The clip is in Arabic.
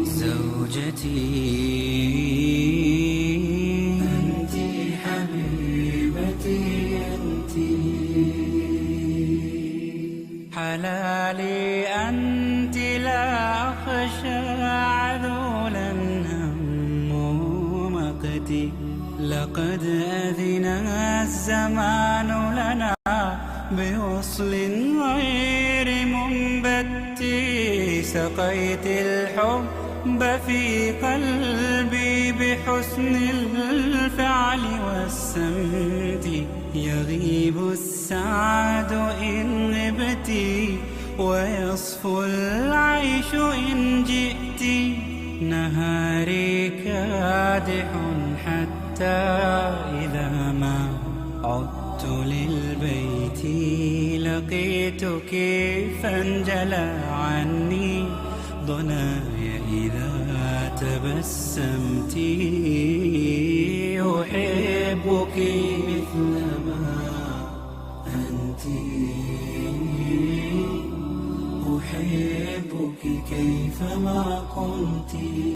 زوجتي أنت حبيبتي أنت حلالي أنت لا أخشى عذولا هم مقتي لقد أذن الزمان لنا بوصل غير منبت سقيت الحب في قلبي بحسن الفعل والسمت يغيب السعد إن غبت ويصفو العيش إن جئت نهاري كادح حتى إذا ما عدت للبيت لقيتك فانجلى عني ضناي إذا تبسمت أحبك مثلما أنت أحبك كيفما كنت.